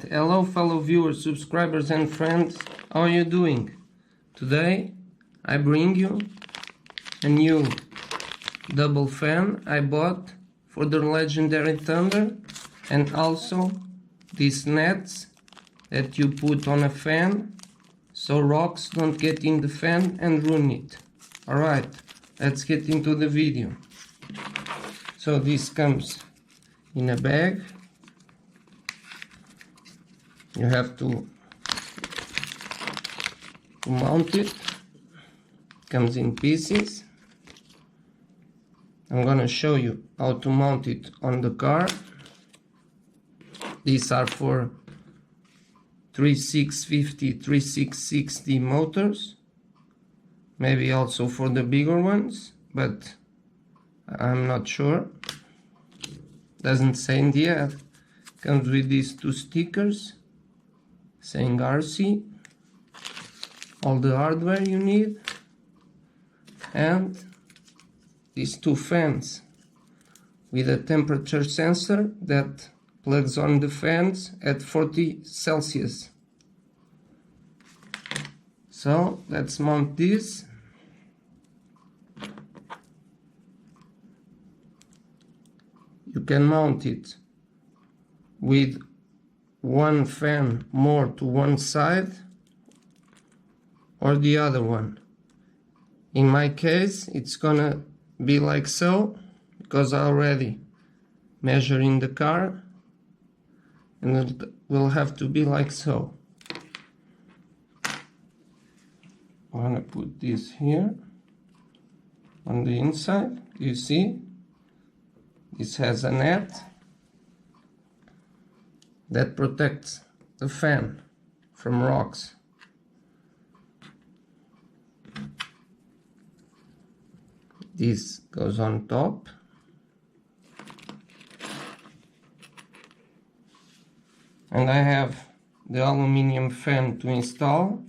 hello fellow viewers, subscribers and friends, how are you doing? Today I bring you a new double fan I bought for the Legendary Thunder, and also these nets that you put on a fan so rocks don't get in the fan and ruin it. Alright, let's get into the video. So this comes in a bag. You have to mount it. Comes in pieces. I'm gonna show you how to mount it on the car. These are for 3650, 3660 motors. Maybe also for the bigger ones, but I'm not sure. Doesn't say in the ad. Comes with these two stickers saying RC, all the hardware you need, and these two fans with a temperature sensor that plugs on the fans at 40 Celsius. So let's mount this. You can mount it with one fan more to one side or the other one. In my case it's gonna be like so, because I already measure in the car, and it will have to be like so. I'm gonna put this here on the inside. You see this has a net that protects the fan from rocks. This goes on top. And I have the aluminium fan to install,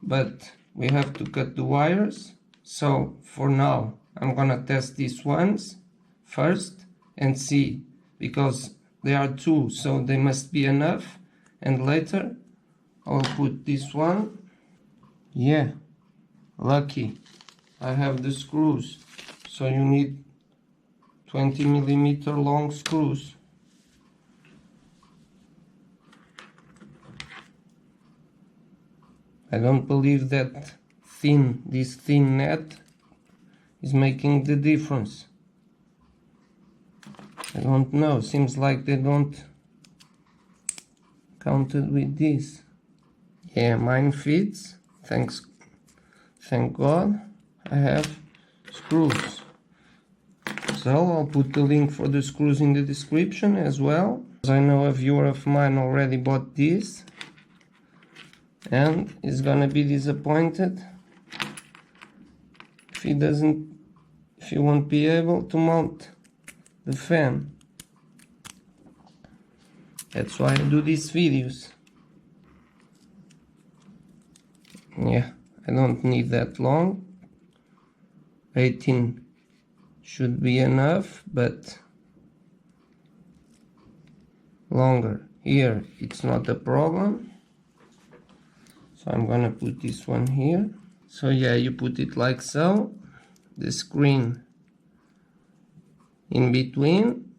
but we have to cut the wires. So for now I'm gonna test these ones first and see, because there are two, so they must be enough, and later I'll put this one. Yeah, lucky I have the screws, so you need 20mm long screws. I don't believe that this thin net is making the difference. I don't know, seems like they don't count it with this. Yeah, mine fits. Thank God I have screws. So I'll put the link for the screws in the description as well. I know a viewer of mine already bought this and is gonna be disappointed if he won't be able to mount the fan. That's why I do these videos. Yeah, I don't need that long. 18 should be enough, but longer here it's not a problem. So I'm gonna put this one here. So yeah, you put it like so, the screen in between.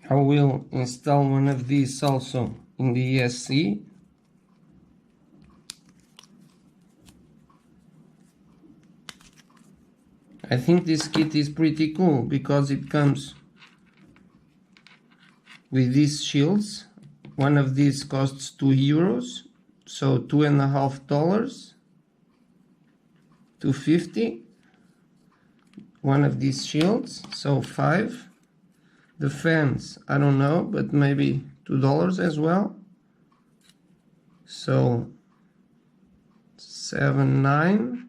I will install one of these also in the ESC. I think this kit is pretty cool because it comes with these shields. One of these costs €2, so $2.50, $2.50. One of these shields, so $5. The fans, I don't know, but maybe $2 as well. So $7, $9.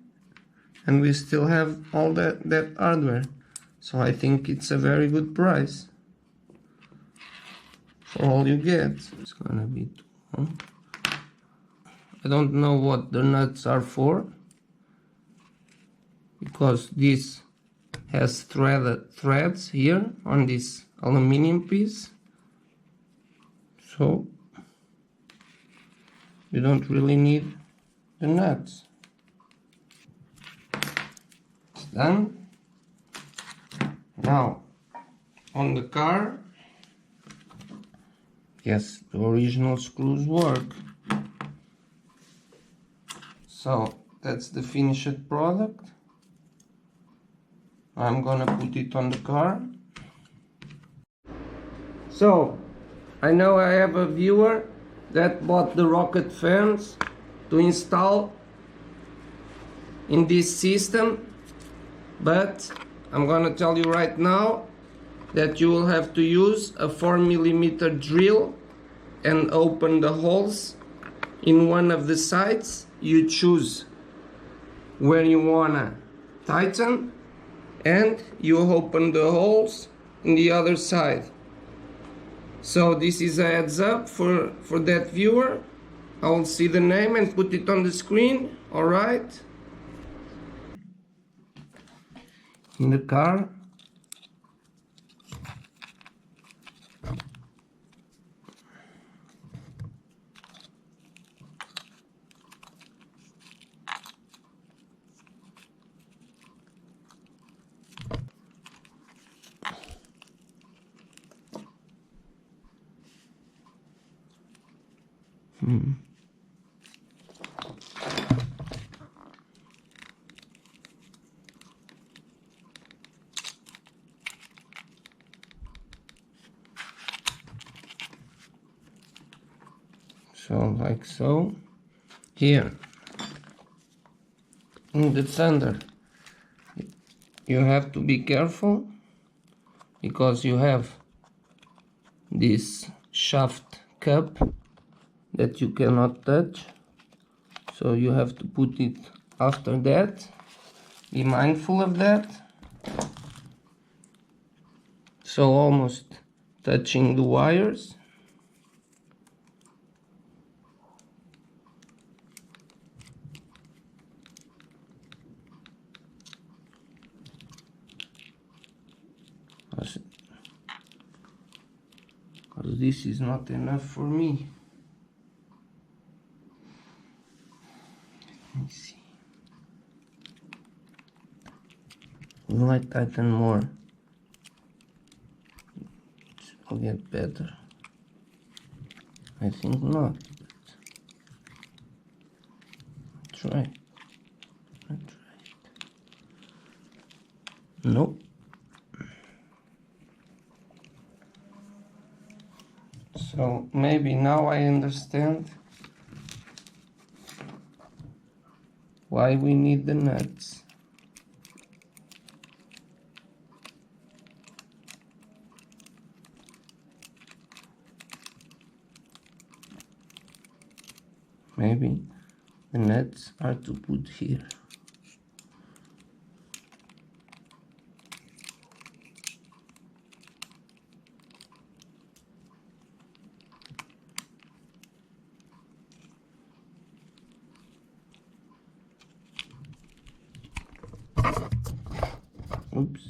And we still have all that hardware, so I think it's a very good price. all you get. It's gonna be too long. I don't know what the nuts are for, because this has threads here on this aluminum piece, so you don't really need the nuts. It's done. Now on the car, yes, the original screws work. So that's the finished product. I'm gonna put it on the car. So I know I have a viewer that bought the rocket fans to install in this system, but I'm gonna tell you right now that you will have to use a 4mm drill and open the holes in one of the sides. You choose where you wanna tighten, and you open the holes in the other side. So this is a heads up for that viewer. I will see the name and put it on the screen. All right. In the car, so like so. Here in the center, you have to be careful because you have this shaft cup that you cannot touch, so you have to put it after that. Be mindful of that. So almost touching the wires. Because this is not enough for me. Let me see. Will I tighten more? It will get better. I think not. Try. I try it. Nope. So maybe now I understand why we need the nuts. Maybe the nuts are to put here. Oops.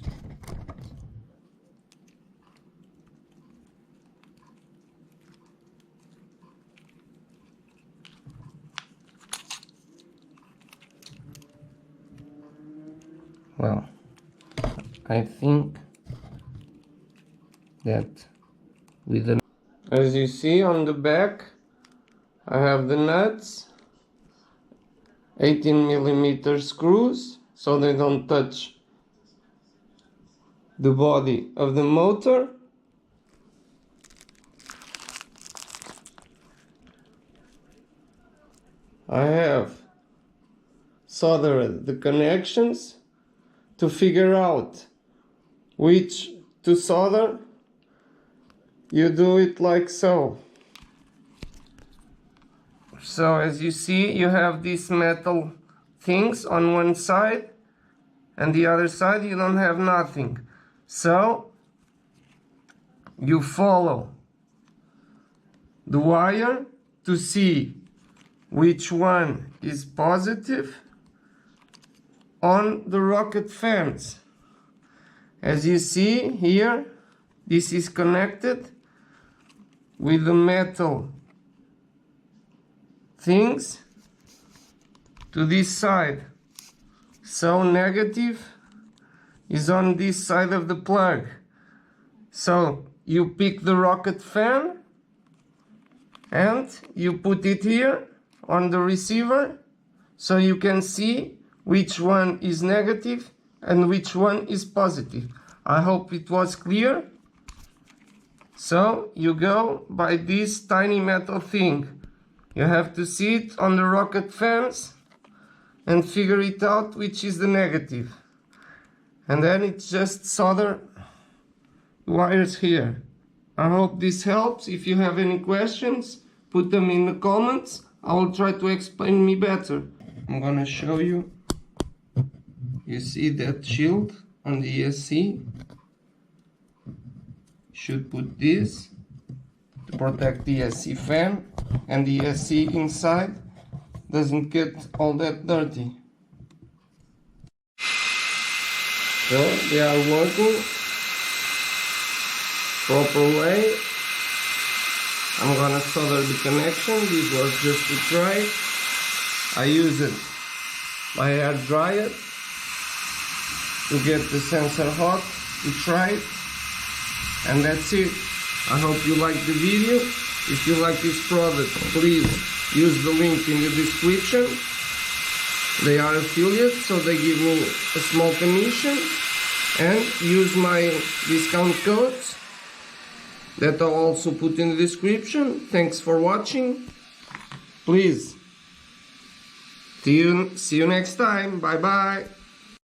Well, I think that with the, as you see on the back, I have the nuts, 18mm screws, so they don't touch the body of the motor. I have soldered the connections to figure out which to solder. You do it like so. So as you see, you have these metal things on one side, and the other side you don't have nothing. So you follow the wire to see which one is positive on the rocket fans. As you see here, this is connected with the metal things to this side. So negative is on this side of the plug. So you pick the rocket fan and you put it here on the receiver so you can see which one is negative and which one is positive. I hope it was clear. So you go by this tiny metal thing. You have to see it on the rocket fans and figure it out which is the negative. And then it's just solder wires here. I hope this helps. If you have any questions, put them in the comments. I will try to explain me better. I'm gonna show you. You see that shield on the ESC? Should put this to protect the ESC fan, and the ESC inside doesn't get all that dirty. So they are working proper way. I'm gonna solder the connection. This was just to try. I use it my hair dryer to get the sensor hot to try it, and that's it. I hope you like the video. If you like this product, please use the link in the description. They are affiliates, so they give me a small commission, and use my discount codes that I'll also put in the description. Thanks for watching. Please see you next time. Bye bye.